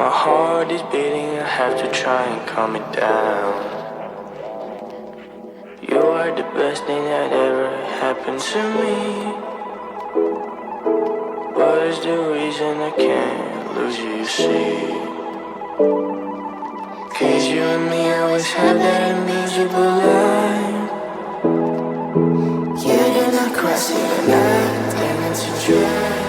My heart is beating, I have to try and calm it down. You are the best thing that ever happened to me. What is the reason I can't lose you, you see? Cause you and me always have that invisible line. Yeah, you're not crossing the line, and it's a drag.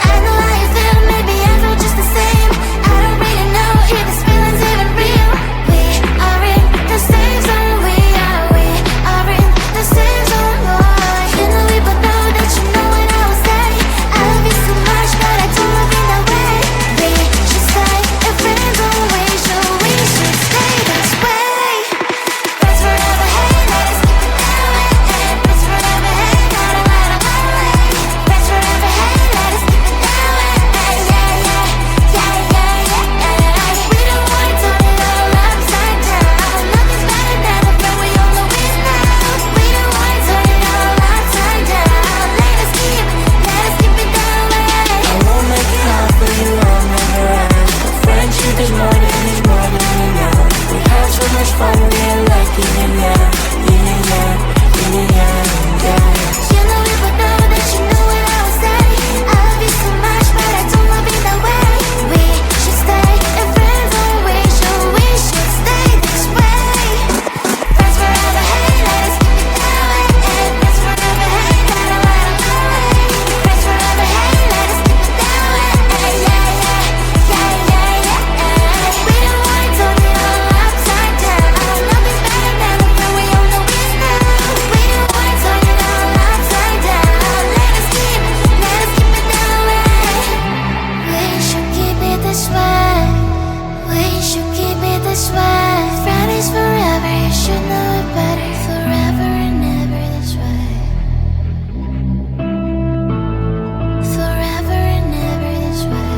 I know how you feel, maybe I feel just the same. I don't really know if this feeling's even real. We are in the same zone, we are in the same zone, boy. You know we both know that you know what I will say. I love you so much, but I don't love you that way. We should stay in friends always, so we should stay this way. Friends forever, hey, let us keep it that way. Friends forever, hey, not a lot of my way. Friends forever, hey, let us keep it that way. We don't wanna turn it all upside down. Nothing's better than a friend we all know is now. We don't wanna turn it all upside down. Let us keep it that way. I won't make it hard for you, I'll never ask. But friendship is more than enough. We have so much fun, we ain't like yin and yang, yin and yang, yin and yang, yeah. You know we both know that you know what I will say. I love you so much, but I don't love you that way. We should stay in friends always, so we should stay this way. Friends forever, hey, let us keep it that way. Friends forever, hey, not a lot of my way. Friends forever, hey, let us keep it that way. We don't wanna turn it all upside down. Nothing's better than a friend we all know is now. We don't wanna turn it all upside down. Let us keep it that way. We should keep it this way. We should keep it this way. Fridays forever, you should know it better. Forever and ever this way. Forever and ever this way.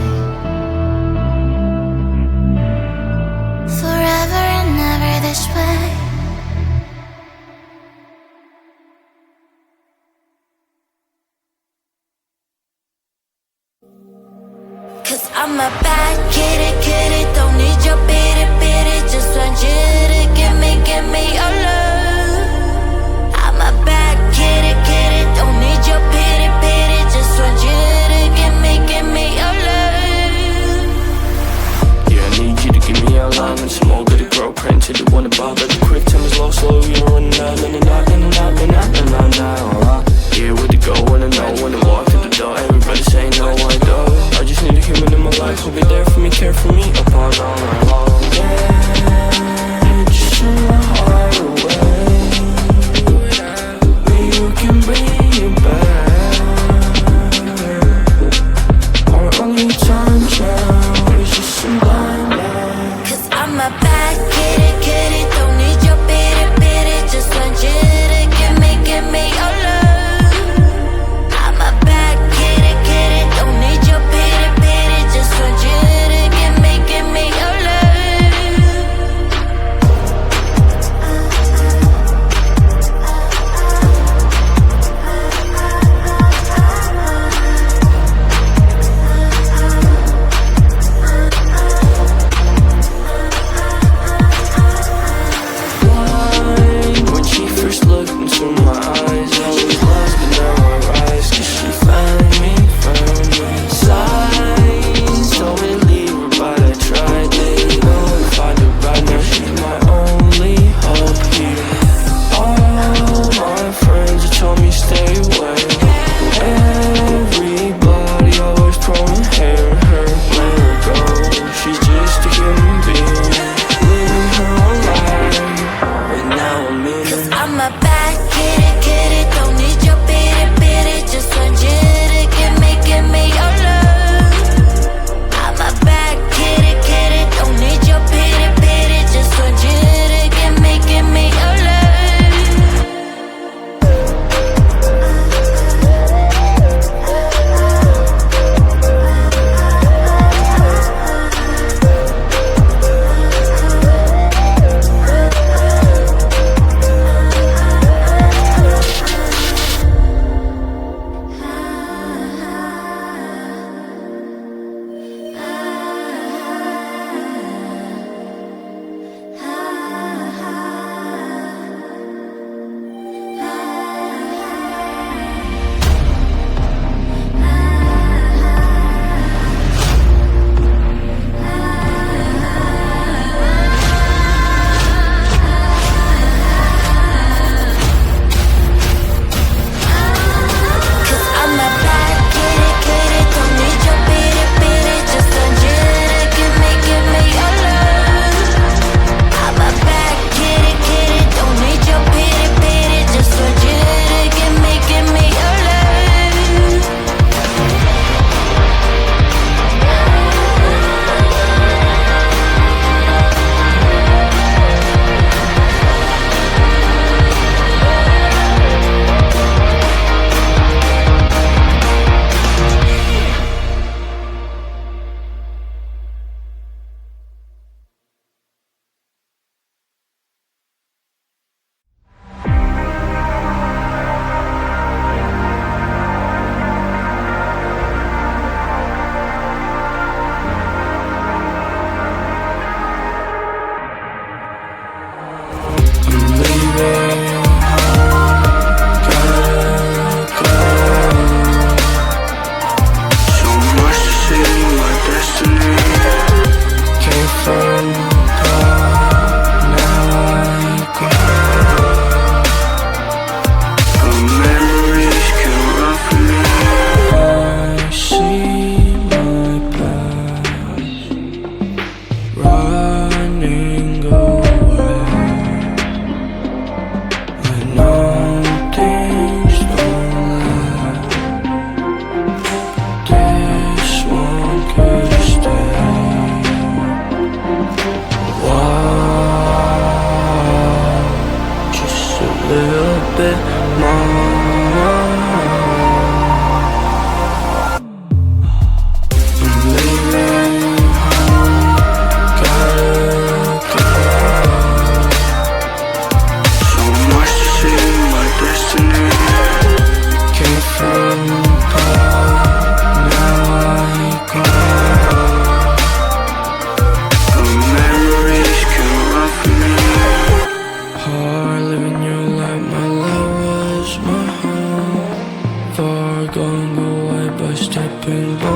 Forever and ever this way. Cause I'm a bad kitty, don't need your pity, just want you to give me your love. I'm a bad kitty, don't need your pity, just want you to give me your love. Yeah, I need you to give me your line and some more goody grow print till you wanna bother. The quick time is low, slow, you're running out, now. Yeah, where to go, wanna know, when to walk through the door. Everybody say no, I don't. I just need a human in my life who'll be there for me, care for me, apart all night long. Yeah, just send my heart away.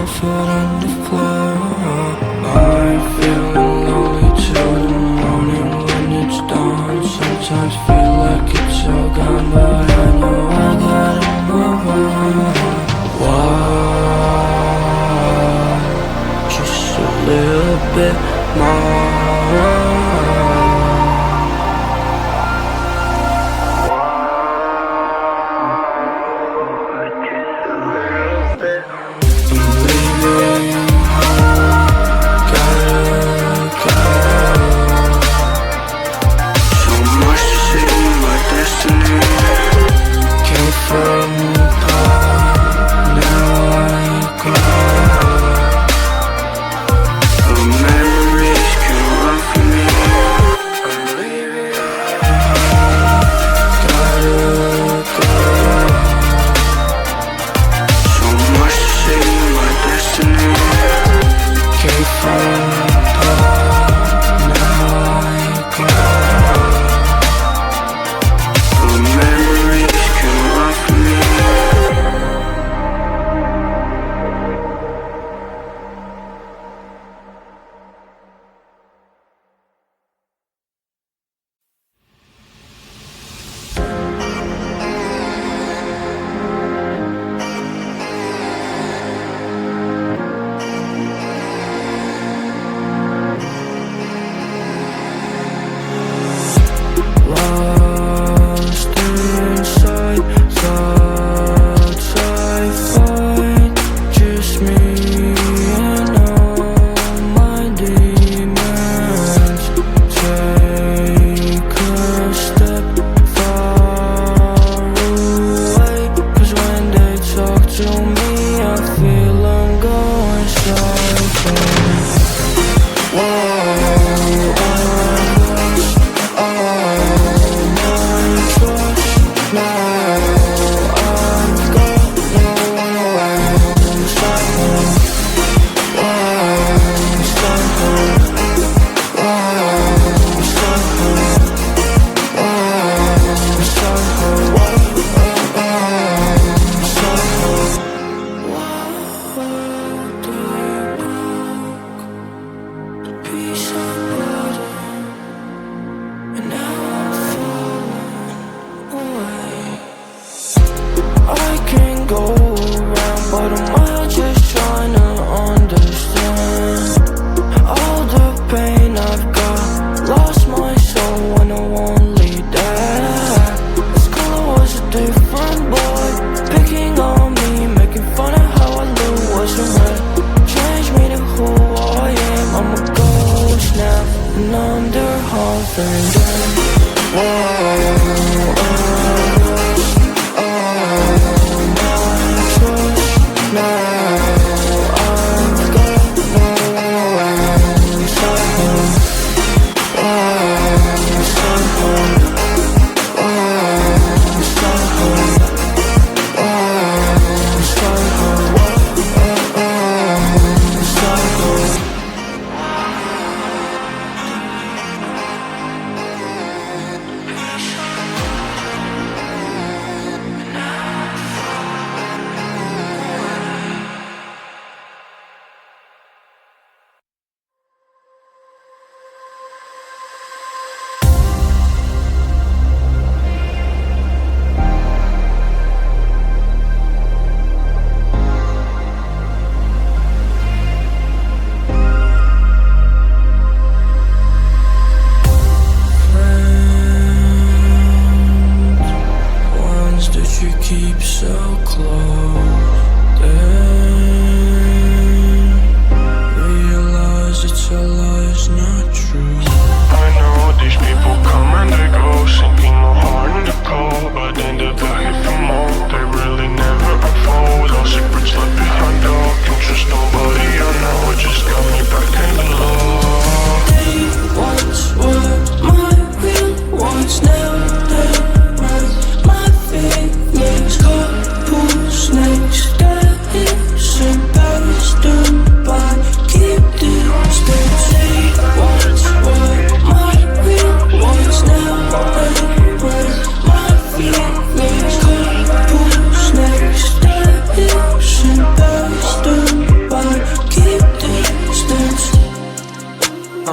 foot on the floor. I'm feeling lonely till the morning when it's dawn. Sometimes feel like it's all gone, but I know I gotta move on. Why? Just a little bit more.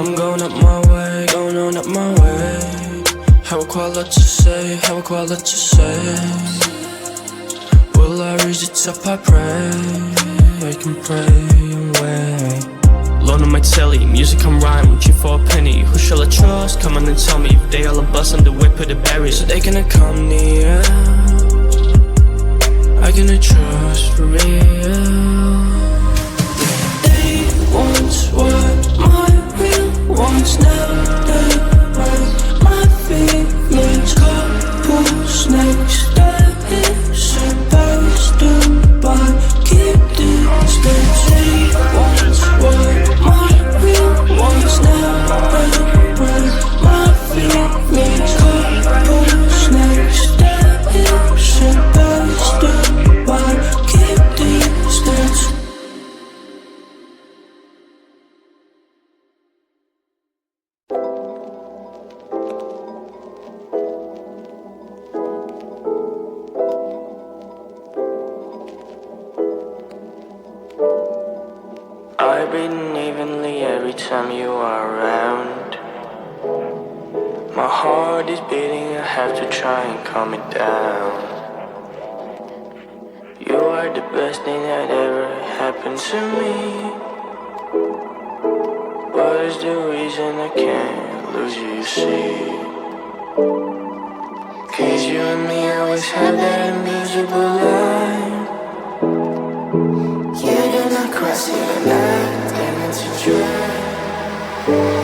I'm going up my way, going on up my way. Have a quite to say, have a quite to say. Will I reach the top? I pray. I can pray and wait. Loan on my telly, music I'm rhyme, cheap for a penny. Who shall I trust? Come on and tell me if they all a bust on the whip of the berries. So they gonna come near. I gonna trust for real. They once were my real ones, now they break my feelings. Couple snakes that is supposed to buy. Keep distance. They once were my real ones, now they break my feelings. Couple snakes that is supposed to buy. Keep distance. I breathe evenly every time you are around. My heart is beating, I have to try and calm it down. You are the best thing that ever happened to me. What is the reason I can't lose you, you see? Cause you and me always have that invisible line. You do not cross it at night, and it's a drag.